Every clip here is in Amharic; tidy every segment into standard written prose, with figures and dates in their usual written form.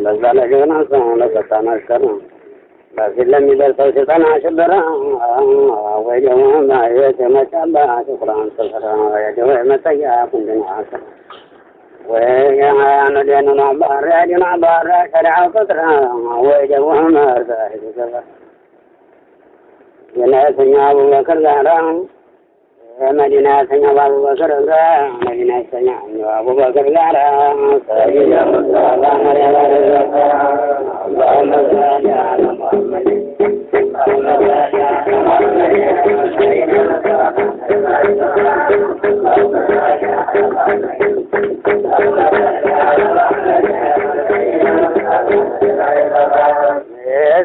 ለዛ ለጀግና ሰው ለፈጣን አሽከር በፊት ለሚደርሰው ስልጠና ሽብራ ወይ ደግሞ ማየት የመጫባ ቁርአን ተሰራ የደወ መጠያ ኩንደና ወይ ያነደና ባራ ያደና ባራ ሸሪዓው ፍጥራ ወይ ደግሞ ማርዛ ይገባ የነተኛ አቡበከር ጋራ መዲና ተኛ አቡበከር ጋራ መዲና ተኛ አቡበከር ጋራ ሰይድ ሙስጠፋ اللهم صل على محمد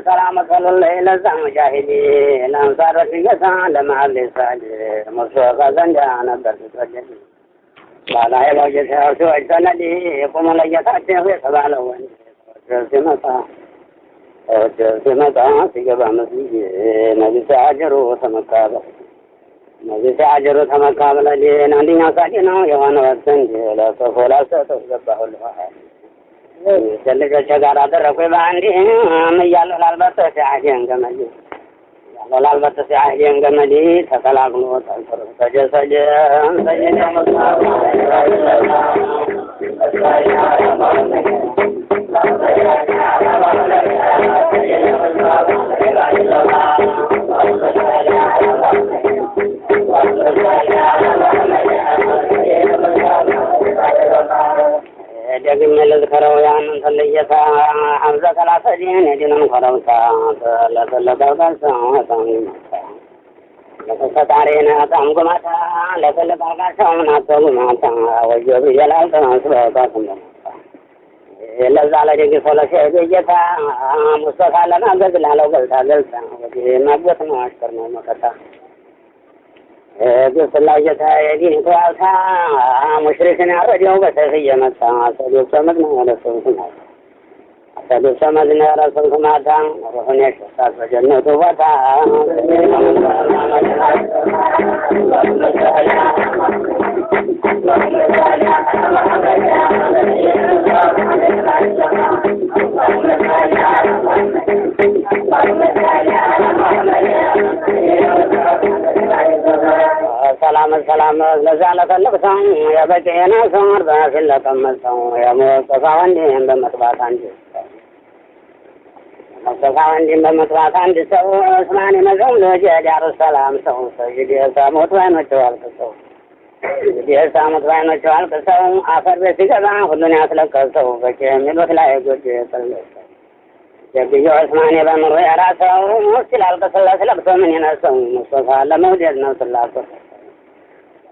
سلامة الليل المجاهدين أنصار الجسال مع اللسان مصطفى زنجان برد لا يوجد سوى السندي يقوم لجسات في سبع لون سمتا سيجبا مسيح نبي ساجروا ثمكابا نبي ساجروا ثمكابا لدينا عندنا ساجنا يوانا وسنج لا سفولا ستوجبه الوحي سلك الشجرة درقوا باندي ميالو لالبت ساعدين كمالي يالو لالبت ساعدين كمالي تكلاقنوا تنصر سجا سجا سجا ደግሜ ልዝከረው ያንን ተለየታ ሐምዛ 30 ዲን የዲንን ከረውታ ለተለቀቀ ሰው ለተፈጣሪና ታምጉማታ ለተለቀቀ ናተጉማታ ወጀብ ይላል ተንስበታም ለዛ ለደግ ሶለሽ ጌታ ሙስጠፋ ለማገዝ ላለው ገልታ ወዲ ማግበት ነው አሽከር ነው መከታ በሰላየታ የዲን ተዋታ ሙሽሪክን ያረደው በሰፊየ መጣ ሰዶብ ሰመድ ነው ለሰውና ሰዶብ ሰመድ ነው ለሰውና ሩህን ያሽታ በጀነቱ ቦታ ሰላም ለዛለ ተለቅሰው የበቀና ሰማር በፊት ለቀመሰው የሙስጠፋ ወንድም በመጥባት አንድ ሙስጠፋ ወንድም በመጥባት አንድ ሰው እስማን መዘው ለጃር ሰላም ሰው ሰይድ የሳሙት ባይኖች አልከሰው የሳሙት ባይኖች አልከሰው አፈር ቤት ሲገባ ሁሉን ያስለቀሰው በቀ የሚሉት ላይ ጎጆ ተለቀሰው የግዮ እስማን በመሩ ያራሰው ሙስላል ከሰላስ ለቅሶ ምን ይነሰው ሙስጠፋ ለመውደድ ነው ስላሰው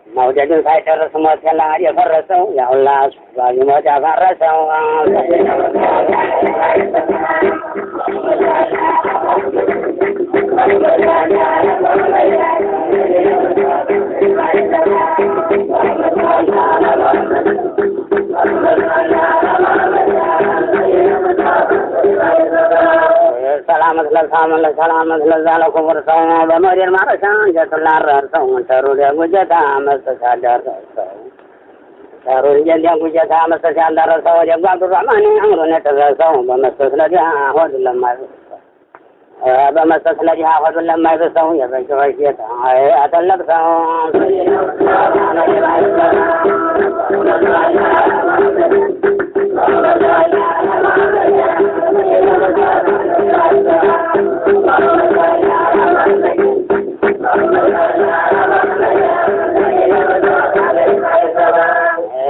መውደዱን ሳይጨርስ ሞት ያላል የፈረሰው ያውላ ባዩ ሞት ያፈረሰው ሰላም ለዛለ ኩብር ሰው በመሪር ማረሻ ጀትላር ሰው ተሩ ደጉጀታ መስተሳደር ሰው ተሩ ደጉጀታ መስተሳደር ሰው ደጓዱ ረማኒ አምሩን ተዘሰው በመስተስ ለዲያ ሆድ ለማይሰው በመስተስ ለዲያ ሆድ ለማይሰው የበጀው ጌታ አተለቅሰው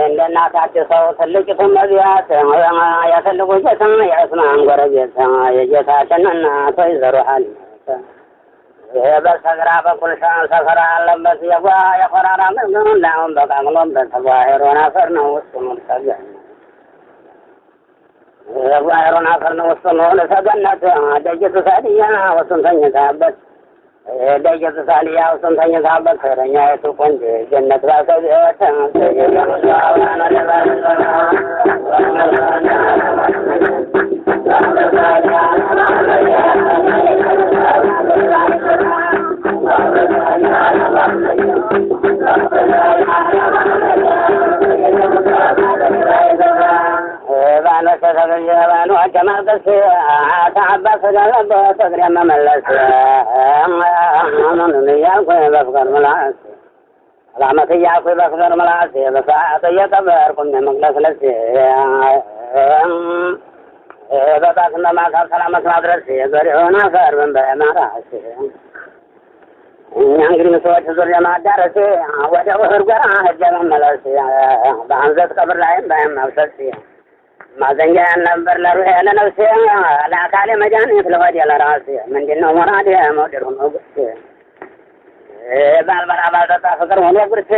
እንደናታቸው ሰው ትልቂቱ መቢያት ያፈልጉ ጌታ የዑስማን ጎረቤት የጌታችን እናት ወይዘሮ ሀሊማ በስተግራ በኩል ሰፈራ አለበት የኮራራ ምግብ ላሁን በቃቅሎበት ጓሄሮን አፈር ነው ውስጡ ሙልሰገ ጓሄሮን አፈር ነው ውስጡ ሙልሰገነት ደጅቱ ሳልያ ወሱን ተኝታበት ደጅቱ ሳልያ ወሱን ተኝታበት ረኛ የቱ ቆንጆ ጀነት ባሰቤት ستغيبان وجمالك تعبك جلب تقري مملس من ياكل بفقر ملاس رحمة ياكل بفقر ملاس بساعة يتبر كن مقلس لسي بطاقنا ما كان سلامة مدرسي قريونا خربن بما راسي እንግዲህ ሰዎች ዙሪያ ማዳረስ ወደ ወህር ጋር ሀጀም መለስ በአንዘት ቀብር ላይም ባይማብሰስ ማዘንጊያ ነበር ለሩህ ለነፍሴ ለአካሌ መድኃኒት ለሆዴ ለራሴ ምንድነው መራዴ መውደድ ሆኖ ጉርሴ ባልበላ ባልጠጣ ፍቅር ሆኖ ጉርሴ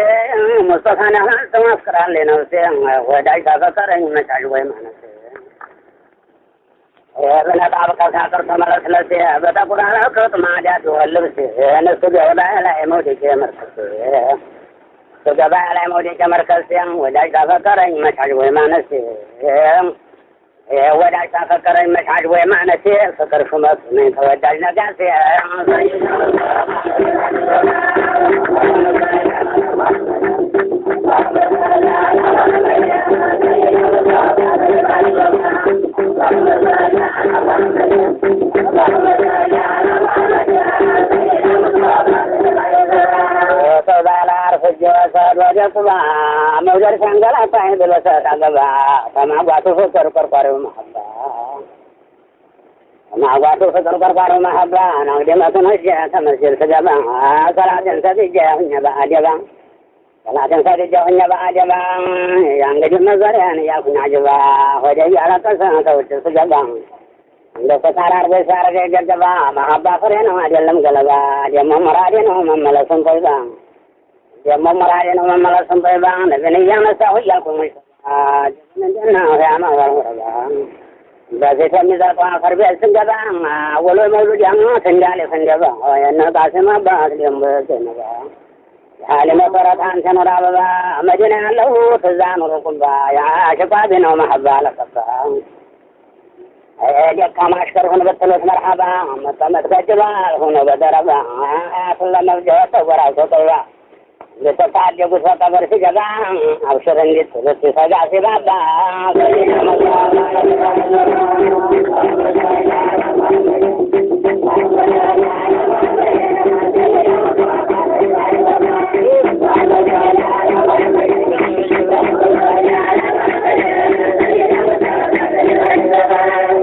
ሙስጠፋን ያህል ተማፍቅራለች ነፍሴ ወዳጅ ታፈቀረኝ መቻል ወይ ማነሴ በነጣብ ከሳቅር ተመለስለሴ በተቁራራ ቅጥ ማዲያት ይወልብሴ እነሱ ገበያ ላይ መውደቄ መርከሴ ገበያ ላይ መውደቄ መርከሴ ወዳጅ ታፈቀረኝ መቻል ወይ ማነሴ ወዳጅ ታፈቀረኝ መቻል ወይ ማነሴ ፍቅር ሹመት ነኝ ተወዳጅ ነጋሴ ወደቁባ መውደድ ሲያንገላታኝ ብለሰት አገባ ከማጓቱ ፍቅር ቆርቋሪው መሀባ ከማጓቱ ፍቅር ቆርቋሪው መሀባ ነው ደመቱኖች ተመስል ስገባ ሰላትን ሰግጄ ሁኜ በአደባ ሰላትን ሰግጄ ሁኜ በአደባ የእንግዲህ መዘሪያን እያልኩኝ አጅባ ሆዴ እያለቀሰ ከውጭ ስገባ እንደ ተታራር በሳረገ ገገባ መሀባ ፍሬ ነው አይደለም ገለባ ደግሞ መራዴ ነው መመለሱን ቆይባ ደግሞ መራዴ ነው መመለሱን ቆይባ ነገን እያነሳሁ እያልኩኝ እንደና ያማ ወርወራ በዚህ የሚዛቋ አፈር ቤት ስንገባ ወሎ መውሉድ ያምኖት እንዳለ ስንገባ የነቃስም አባት ደንበ ገነባ ያለ መሰረት አንተ ኖር አበባ መዲና ያለው ትዛ ኑሮ ቁባ ያሽቋቢ ነው መሐባ ለቀባ ደካማ አሽከር ሆነ በተለት መርሐባ መጠመት ገጅባ ሆነ በደረባ አያቱን ለመፍጀት ተወራው ተጠዋ ለተታደጉ ሰቀበር ሲገባ አብሽር እንዴት ለተሰጋ ሲባባ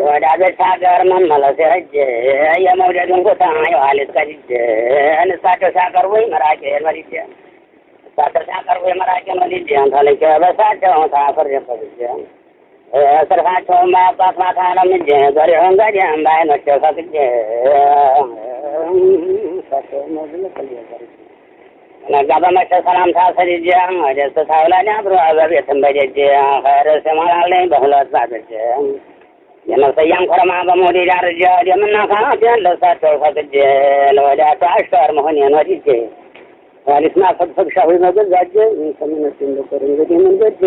ወዳጆች ሀገር መመለስ ረጅ የመውደድን ቦታ የዋሊት ቀድጄ እንሳቸው ሲያቀርቡኝ መራቄን ወድጄ እሳቸው ሲያቀርቡኝ መራቄን ወድጄ ተልኬ በሳቸው ታፍሬ ፈግጄ ስርፋቸውን ማያባት ማታ ለምጄ ገሪሁን ገዲም በዓይኖቼ ፈቅጄ ነጋ በመሸ ሰላምታ ሰድጄ ደስታው ላይ አብሮ በቤትም በደጄ ኸይር ሲሞላልኝ በሁለት ባትጄ የነፍሰያን ኮረማ በሞዴል አርጄ ደምና ካት ያለሳቸው ፈቅጄ ለወዳቸው አሽከር መሆኔን ወድጄ ዋሊስና ፍቅፍቅ ሻዊ መገዛጄ ከሚነሱ እንደቆር እንግዲህ ምን ገጄ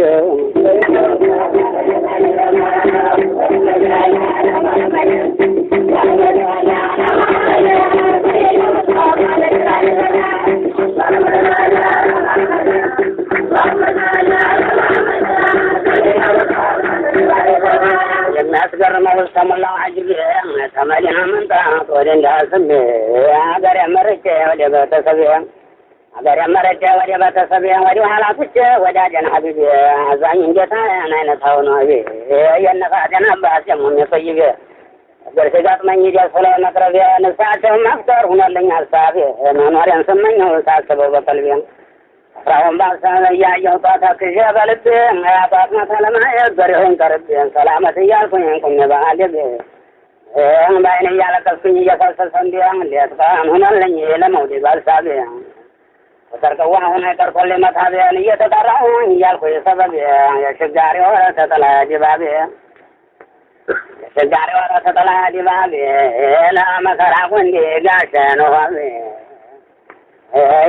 የሚያስገርመው ተሞላው አጅብ ተመዲና መንጣት ወደ እንዳስብ አገር ያመረቼ ወደ ቤተሰቤ አገር ያመረቼ ወደ ቤተሰቤ ወደ ኋላቶቼ ወዳጀን ሀቢቤ አዛኝ እንጌታ ያን አይነታው ነው አቤ የነፋደን አባት የሙን የጠይቤ እግር ሲገጥመኝ ደስ ብሎ መቅረቤ ንሳቸውን ማፍጠር ሁነልኝ ሀሳቤ መኖሪያን ስመኘው ሳስበው በቀልቤ ስራውን ባሰበ እያየሁ ተክዤ በልቤ አባት ማታ ለማየት በሬውን ቀርቤ ሰላመት እያልኩኝ ቁሜ በአደቤ በዓይኔ እያለቀስኩኝ እየፈሰሰ እንዴት ቀን ሁነልኝ ለመውደድ ባልሳቤ ተሰርቀዋ ሁነ ቀርቆልኝ መታቤን እየተጠራሁኝ እያልኩኝ ሰበቤ የሽጋሪ ወረተ ተጠላ ድባቤ የሽጋሪ ወረተ ተጠላ ድባቤ ለመከራ ጉንዴ ጋሸን ውሃቤ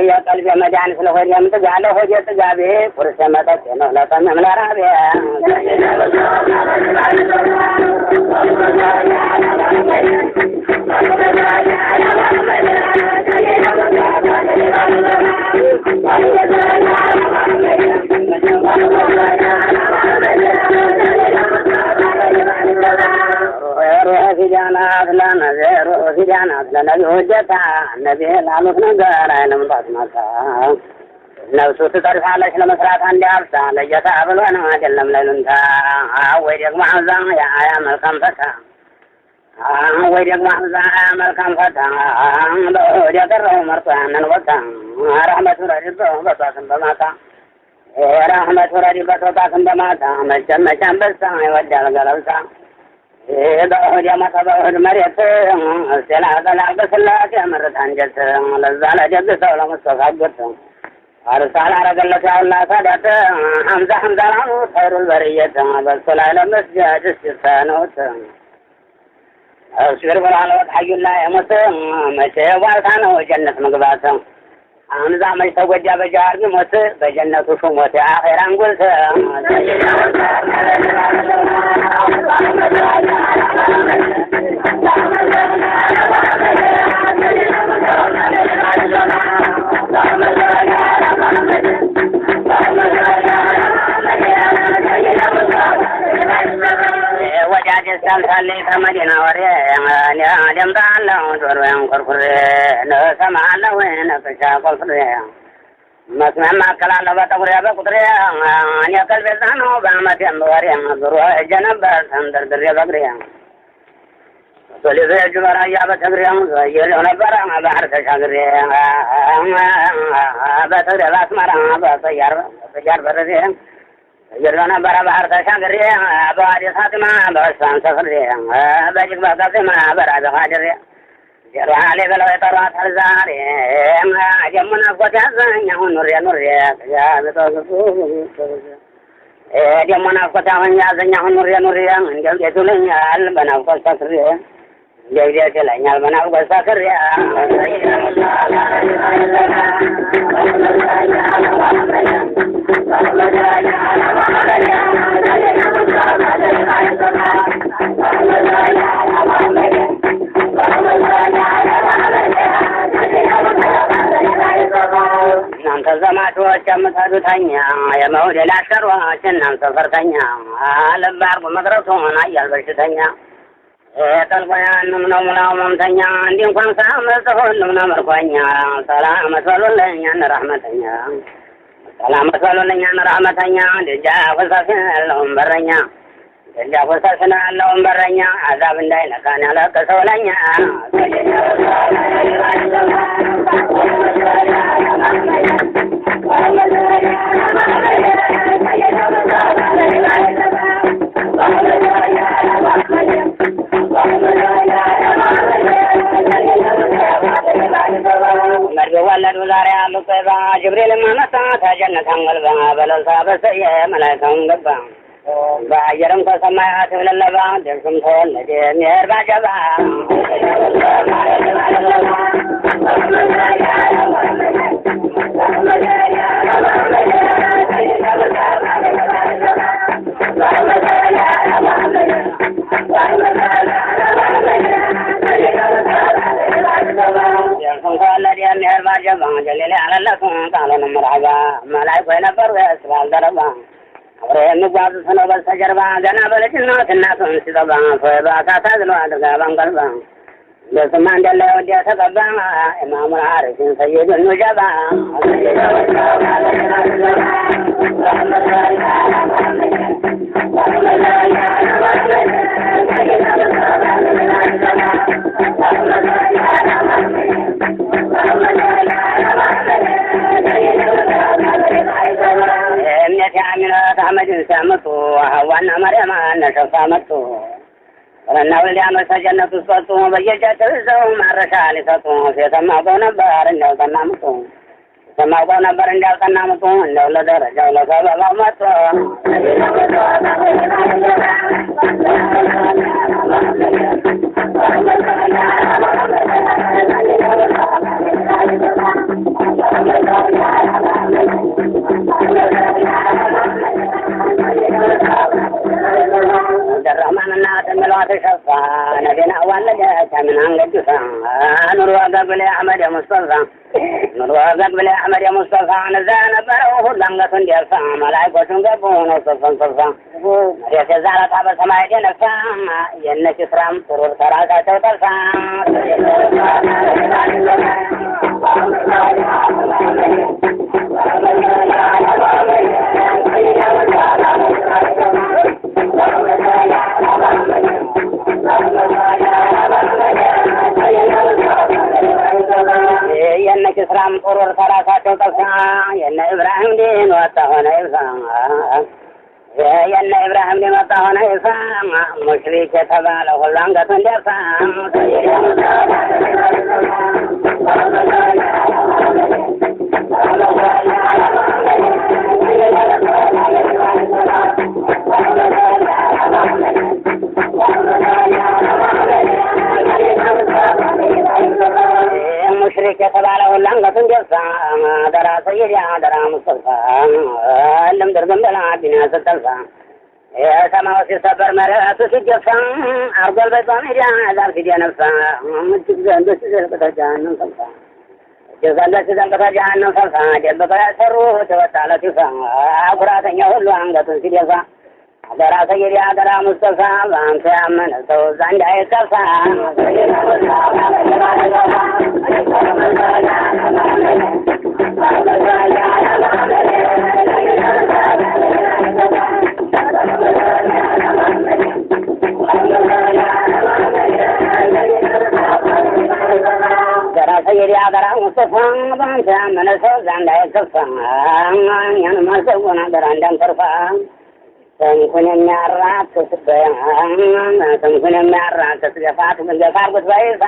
የቀልቤ መድኃኒት ለሆድ የምጥጋለ ሆድ የጥጋቤ ቁርስ መጠጥ ነው ለጠመም ለራቤ ፊዳናት ለነዘሩ ፊዳናት ለነቢዩ ጀታ ነቢ ላሉት ነገር አይለምጧት መታ ነፍሱ ትጠርፋለች ለመስራት አንድ ሀብታ ለጀታ ብሎ ነው አይደለም ለሉንታ ወይ ደግሞ አዛ ያ መልካም ፈታ ወይ ደግሞ አዛ መልካም ፈታ ለወዲያቀረው መርጦ ያንን ቦታ ረሕመቱ ረድበው በጧትን በማታ ረሕመቱ ረድበት በጧትን በማታ መቸመቻን በሳ ይወዳል ገለልታ በእሁድ የሞተ በእሁድ መሬት ስላጠላ በስላሴ ምርት አንጀት ለዛ ለደግ ሰው ለመስተፋጎት አርሳል አረገለት ያውላ ሳዳት ሐምዛ ላኑ ኸይሩል በርየት በሱ ላይ ለመስጃድ ሲሳኖት እሽር ብላለወት ሐዩላ የሞት መቼ ዋልታ ነው ጀነት መግባት ሐምዛ መች ተጎዳ በጃር ቢሞት በጀነቱ ሹሞት አኺራን ጉልት ወዳጅ ሳልሳለኝ ከመዲና ወሬ ደምጣለሁ ጆሮዬን ኮርኩሬ እሰማለሁ ነቅሻ ቆልፍሬ መስሚያም አከላለሁ በጠጉሬ በቁጥሬ እኔ ቀልቤ እዛ ነው በአመቴ በወሬ ዙሮ ሄጄ ነበር ተንደርድሬ በእግሬ ሶሊዞ የእጁ በራያ በትግሬ ዘየለው ነበረ ባህር ተሻግሬ በትግሬ በአስመራ በጠያር በረሬ ዘየለው ነበረ ባህር ተሻግሬ በዋዲ ፋጢማ በእሷን ሰፍሬ በጅግ በቀሲማ በራቤ ኻድሬ ጀርባሌ ብለው የጠሯታል ዛሬ ደግሞ ናፍቆት ያዘኝ አሁን ኑሬ ደግሞ ናፍቆት አሁን ያዘኝ አሁን ኑሬ እንደው እንዴት ይሉኛል በናፍቆት ሰክሬ እንደው እንዴት ይለኛል በናፍቆት ሰክሬ እናንተ ዘማቾች የምትሄዱተኛ የመውደድ አሽከሮች እናንተ ሰፈርተኛ ልብ አድርጉ መቅረቱን አያል በሽተኛ ጠልቆያንም ነው ሙላው መምተኛ እንዲህ እንኳን ሳምጽ ሁሉም ነው ምርኮኛ ሰላም መስበሉልኝ ያን ረሕመተኛ ሰላም መስበሉልኝ ያን ረሕመተኛ ደጃፉ ሰፊ ያለውን በረኛ ደጃፉ ሰፊ ያለውን በረኛ አዛብ እንዳይነካን ያለቅሰው ለኛ ወለዱ ዛሬ አሉ ጠይባ ጅብሪል መመጣ ተጀነት አንገልባ በለልታ በሰየ መላእክቱን ገባ በአየርም ከሰማያት ብለለባ ደርሱም ተወለደ ሜር ባጀባ ተወለደ ሜር ባጀባ ጀሊል ያለለቱን ቃሉን መርሐባ መላእክቱ የነበሩ የስባል ደረባ አብረው የሚጓዙት ነው በስተጀርባ ገና በልጅነት እናቱን ሲጠባ በእሳት አዝሎ አድርጋ ባንቀልባ በስማ እንደለ ወዲያ ተቀባ ኢማሙል ዓሪፊን ሰይዱን ኑጀባ አሚነት አህመድን ሲያመጡ ሐዋና መርያም እነሸፋ መጡ ረና ወልድ ያመሰ ጀነት ውስጥ ወጡ በየእጃቸው ይዘው ማረሻ ሊሰጡ የተማውቀው ነበር እንደው ጠናምጡ የተማውቀው ነበር እንደው ጠናምጡ እንደው ለደረጃው ለሰበባው መጡ ደራማ ማንና ተመሏ ተሸፋ ነቢና ዋለደ ተምናን ገድሳ ኑሮ ገብለ አህመድ ሙስጠፋ ኑሮ ገብለ አህመድ ሙስጠፋ ነዛ ነበረው ሁሉ አንገቱ እንዲርሳ መላእክቶቹን ገቡ ነው ሰፈንፈፋ መሬት የዛረታ በሰማይ ደነፋ የነች ስራም ጥሩር ተራሳቸው ተርሳ የነ ክስራም ጥሩር ተራሳቸው ጠፋ የነ ኢብራሂም ዲን ወጣ ሆነ ይብሳ የነ ኢብራሂም ዲን ወጣ ሆነ ይብሳ ሙሽሪክ የተባለ ሁሉ አንገቱ እንዲያርሳ ሙሽሪክ የተባለ ሁሉ አንገቱን ደፋ አደራ ሰይድ አደራ ሙስጠፋ ለምድር ገንበላ ቢና ስተልፋ የሰማው ሲሰበር መሬቱ ሲገፋ አርጎል በጣም ሄዳ ዛፍ ሲደነፋ ምትክ ዘንዶ ሲዘልቅ ተጃነም ተልፋ ጀዛለት ሲዘልቅ ተጃነም ተልፋ ደበቀ ያሰሩ ተወጣለት ይፋ አኩራተኛ ሁሉ አንገቱን ሲደፋ አደራ ሰይድ አደራ ሙስጠፋ አንተ ያመነ ሰው ዘንድ አይከፋ ሰይድ አደራ ሙስጠፋ በአንተ ያመነ ሰው ዘንድ አይከፋ እኛን ማሰቡን አደራ እንዳንተርፋ ተንኩን የሚያራክስ ተንኩን የሚያራክስ ገፋት ገፋርኩት በይፋ